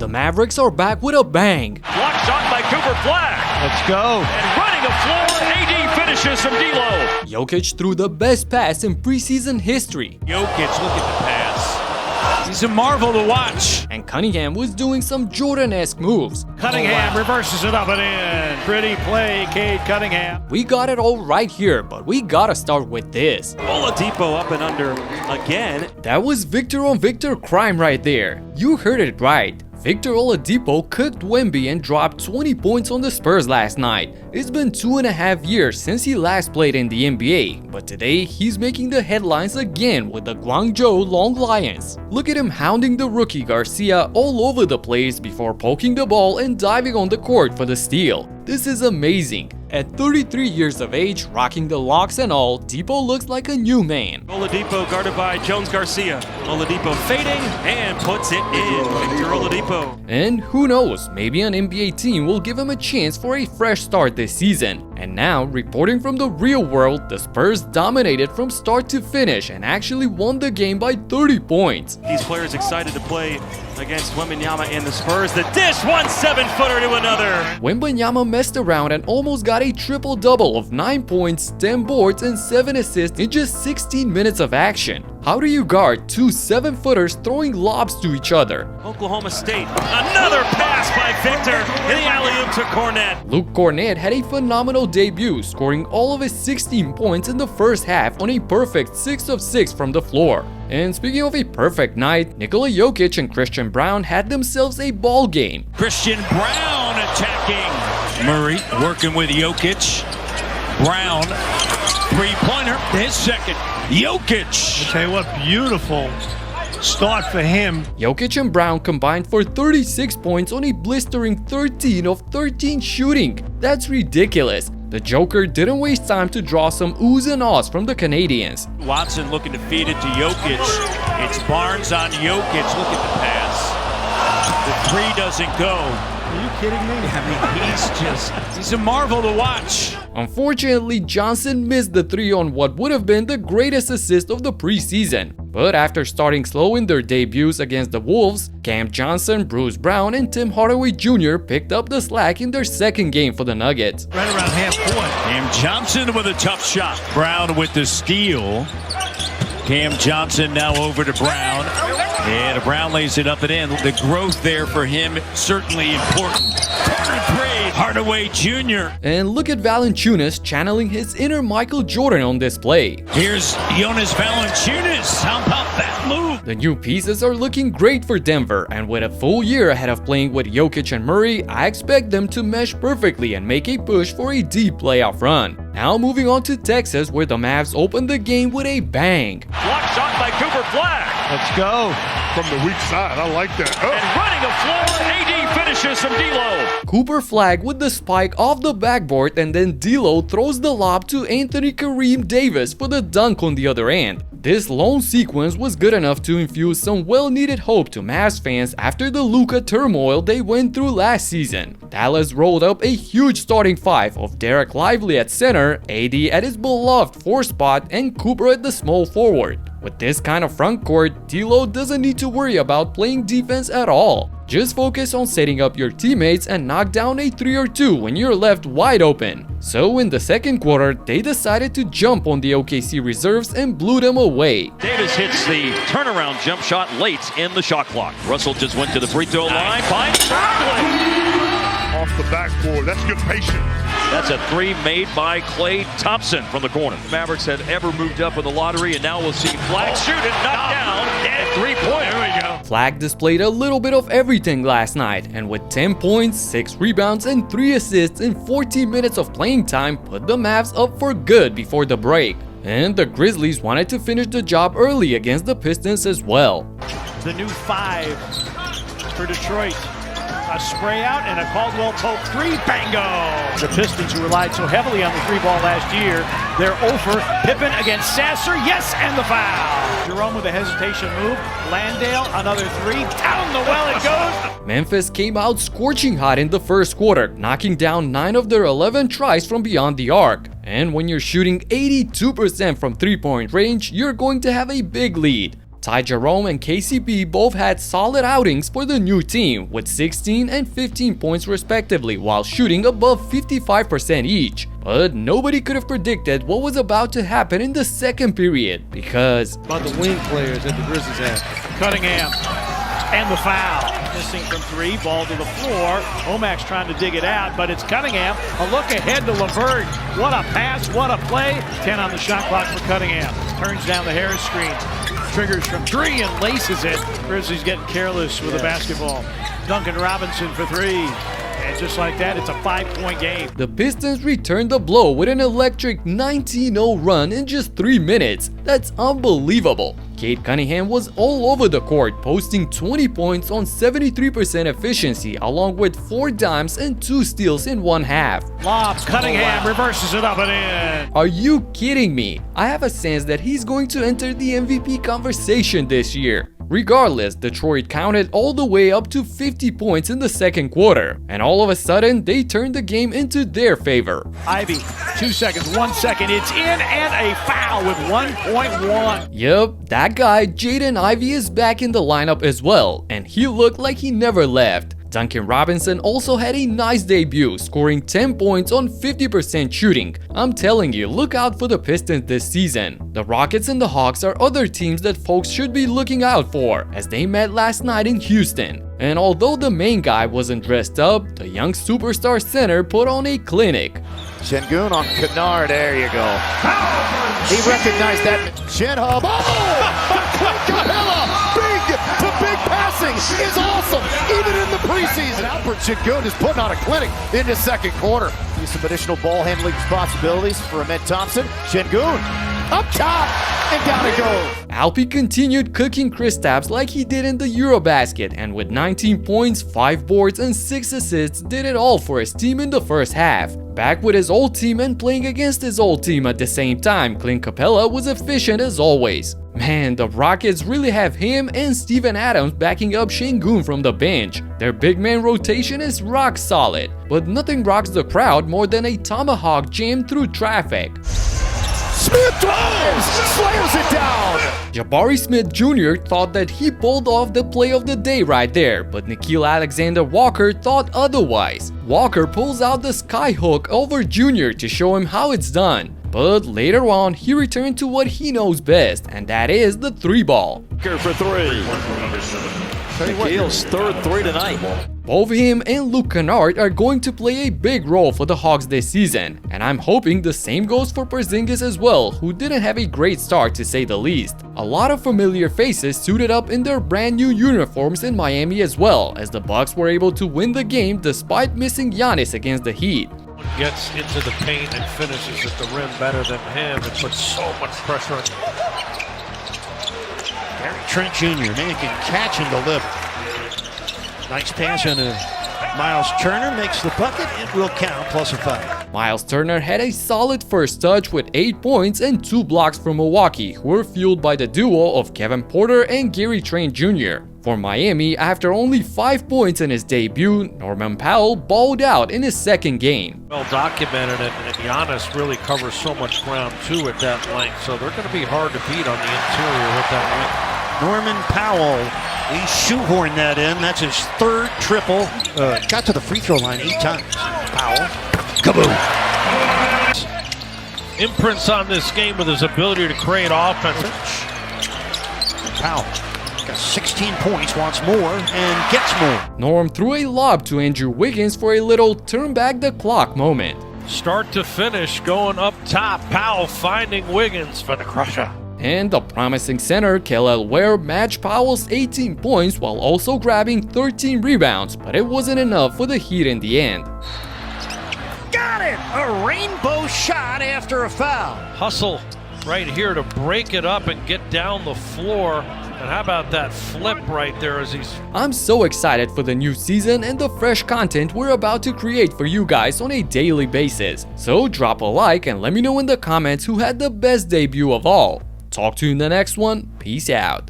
the Mavericks are back with a bang. Block shot by Cooper Flag. Let's go. And running a floor, AD finishes from D'Lo. Jokic threw the best pass in preseason history. Jokic, look at the pass. He's a marvel to watch. And Cunningham was doing some Jordan-esque moves. Cunningham reverses it up and in. Pretty play, Cade Cunningham. We got it all right here, but we gotta start with this. Oladipo up and under again. That was Victor-on-Victor crime right there. You heard it right. Victor Oladipo cooked Wemby and dropped 20 points on the Spurs last night. It's been 2.5 years since he last played in the NBA, but today he's making the headlines again with the Guangzhou Loong Lions. Look at him hounding the rookie Garcia all over the place before poking the ball and diving on the court for the steal. This is amazing. At 33 years of age, rocking the locks and all, Dipo looks like a new man. Oladipo guarded by Jones Garcia. Oladipo fading and puts it in. Victor Oladipo. And who knows, maybe an NBA team will give him a chance for a fresh start this season. And now, reporting from the real world, the Spurs dominated from start to finish and actually won the game by 30 points. These players excited to play against Wembyama and the Spurs. The dish, 1 7-footer to another. Wembanyama messed around and almost got a triple-double of 9 points, 10 boards, and 7 assists in just 16 minutes of action. How do you guard two 7-footers throwing lobs to each other? Oklahoma State, another pass by Victor, and the alley-oop to Cornette. Luke Cornette had a phenomenal debut, scoring all of his 16 points in the first half on a perfect 6 of 6 from the floor. And speaking of a perfect night, Nikola Jokic and Christian Braun had themselves a ball game. Christian Braun attacking. Murray working with Jokic. Braun, three-pointer, his second. Jokic. I'll tell you what, beautiful start for him. Jokic and Braun combined for 36 points on a blistering 13 of 13 shooting. That's ridiculous. The Joker didn't waste time to draw some oohs and ahs from the Canadians. Watson looking to feed it to Jokic. It's Barnes on Jokic. Look at the pass. The three doesn't go. Are you kidding me? I mean, he's a marvel to watch. Unfortunately, Johnson missed the 3 on what would have been the greatest assist of the preseason. But after starting slow in their debuts against the Wolves, Cam Johnson, Bruce Brown, and Tim Hardaway Jr. picked up the slack in their second game for the Nuggets. Right around half court. Cam Johnson with a tough shot. Brown with the steal. Cam Johnson now over to Brown. And Brown lays it up and in. The growth there for him certainly important. Corner three. Hardaway Jr. And look at Valanciunas channeling his inner Michael Jordan on display. Here's Jonas Valanciunas. How about that move? The new pieces are looking great for Denver, and with a full year ahead of playing with Jokic and Murray, I expect them to mesh perfectly and make a push for a deep playoff run. Now moving on to Texas, where the Mavs opened the game with a bang. Block shot by Cooper Flag. Let's go. From the weak side, I like that. And running a floor, AD finishes from D'Lo. Cooper Flag with the spike off the backboard, and then D'Lo throws the lob to Anthony Kareem Davis for the dunk on the other end. This lone sequence was good enough to infuse some well-needed hope to Mavs fans after the Luka turmoil they went through last season. Dallas rolled up a huge starting 5 of Derek Lively at center, AD at his beloved 4 spot, and Cooper at the small forward. With this kind of front court, D'Lo doesn't need to worry about playing defense at all. Just focus on setting up your teammates and knock down a 3 or 2 when you're left wide open. So in the second quarter, they decided to jump on the OKC reserves and blew them away. Davis hits the turnaround jump shot late in the shot clock. Russell just went to the free throw line. Finds Off the backboard. That's good patience. That's a 3 made by Klay Thompson from the corner. The Mavericks had ever moved up in the lottery, and now we'll see Flag shoot it, knocked down, and 3-pointer. There we go. Flag displayed a little bit of everything last night, and with 10 points, 6 rebounds, and 3 assists in 14 minutes of playing time, put the Mavs up for good before the break. And the Grizzlies wanted to finish the job early against the Pistons as well. The new 5 for Detroit. A spray out and a Caldwell Pope 3, bango! The Pistons, who relied so heavily on the 3-ball last year, they're over. Pippen against Sasser, yes, and the foul! Jerome with a hesitation move. Landale, another 3, down the well it goes! Memphis came out scorching hot in the first quarter, knocking down 9 of their 11 tries from beyond the arc. And when you're shooting 82% from 3-point range, you're going to have a big lead. Ty Jerome and KCP both had solid outings for the new team with 16 and 15 points respectively while shooting above 55% each. But nobody could have predicted what was about to happen in the second period because about the wing players that the Grizzlies have. Cunningham and the foul. Missing from three, ball to the floor. Omac's trying to dig it out, but it's Cunningham. A look ahead to LeVert. What a pass, what a play. 10 on the shot clock for Cunningham. Turns down the Harris screen. Triggers from three and laces it. Grizzlies getting careless with the basketball. Duncan Robinson for three. And just like that, it's a 5-point game. the Pistons returned the blow with an electric 19-0 run in just 3 minutes. That's unbelievable. Cade Cunningham was all over the court, posting 20 points on 73% efficiency along with 4 dimes and 2 steals in one half. Lob, Cunningham reverses it up and in. Are you kidding me? I have a sense that he's going to enter the MVP conversation this year. Regardless, Detroit counted all the way up to 50 points in the second quarter, and all of a sudden they turned the game into their favor. Ivy, 2 seconds, 1 second, it's in and a foul with 1.1. Yup, that guy Jaden Ivey is back in the lineup as well, and he looked like he never left. Duncan Robinson also had a nice debut, scoring 10 points on 50% shooting. I'm telling you, look out for the Pistons this season. The Rockets and the Hawks are other teams that folks should be looking out for, as they met last night in Houston. And although the main guy wasn't dressed up, the young superstar center put on a clinic. Şengün on Kennard, there you go. He recognized that. Shin Hub. Big passing is awesome, even in the preseason. Albert Şengün is putting on a clinic in the second quarter. Use some additional ball handling responsibilities for Ahmed Thompson. Şengün up top and down it goes. Alpi continued cooking Kristaps like he did in the Eurobasket, and with 19 points, 5 boards, and 6 assists, did it all for his team in the first half. Back with his old team and playing against his old team at the same time, Clint Capella was efficient as always. Man, the Rockets really have him and Steven Adams backing up Şengün from the bench. Their big man rotation is rock solid, but nothing rocks the crowd more than a tomahawk jam through traffic. Smith drives, slams it down. Jabari Smith Jr. thought that he pulled off the play of the day right there, but Nickeil Alexander-Walker thought otherwise. Walker pulls out the skyhook over Jr. to show him how it's done. But later on, he returned to what he knows best, and that is the 3-ball. For three. Nickeil's third 3 tonight. Both him and Luke Kennard are going to play a big role for the Hawks this season, and I'm hoping the same goes for Porzingis as well, who didn't have a great start to say the least. A lot of familiar faces suited up in their brand new uniforms in Miami as well, as the Bucks were able to win the game despite missing Giannis against the Heat. Gets into the paint and finishes at the rim better than him and puts so much pressure on Gary Trent Jr. Man can catch and deliver. Nice pass on Miles Turner, makes the bucket. It will count, plus a 5. Miles Turner had a solid first touch with 8 points and 2 blocks from Milwaukee, who were fueled by the duo of Kevin Porter and Gary Trent Jr. For Miami, after only 5 points in his debut, Norman Powell balled out in his second game. Well documented, and Giannis really covers so much ground too at that length, so they're going to be hard to beat on the interior with that length. Norman Powell, he shoehorned that in. That's his third triple. Got to the free throw line 8 times. Powell, kaboom! Imprints on this game with his ability to create offense. Powell got 16 points, wants more, and gets more. Norm threw a lob to Andrew Wiggins for a little turn back the clock moment. Start to finish, going up top. Powell finding Wiggins for the crusher. And the promising center, Kel'el Ware, matched Powell's 18 points while also grabbing 13 rebounds, but it wasn't enough for the Heat in the end. Got it! A rainbow shot after a foul. Hustle right here to break it up and get down the floor. And how about that flip right there as he's... I'm so excited for the new season and the fresh content we're about to create for you guys on a daily basis. So drop a like and let me know in the comments who had the best debut of all. Talk to you in the next one. Peace out.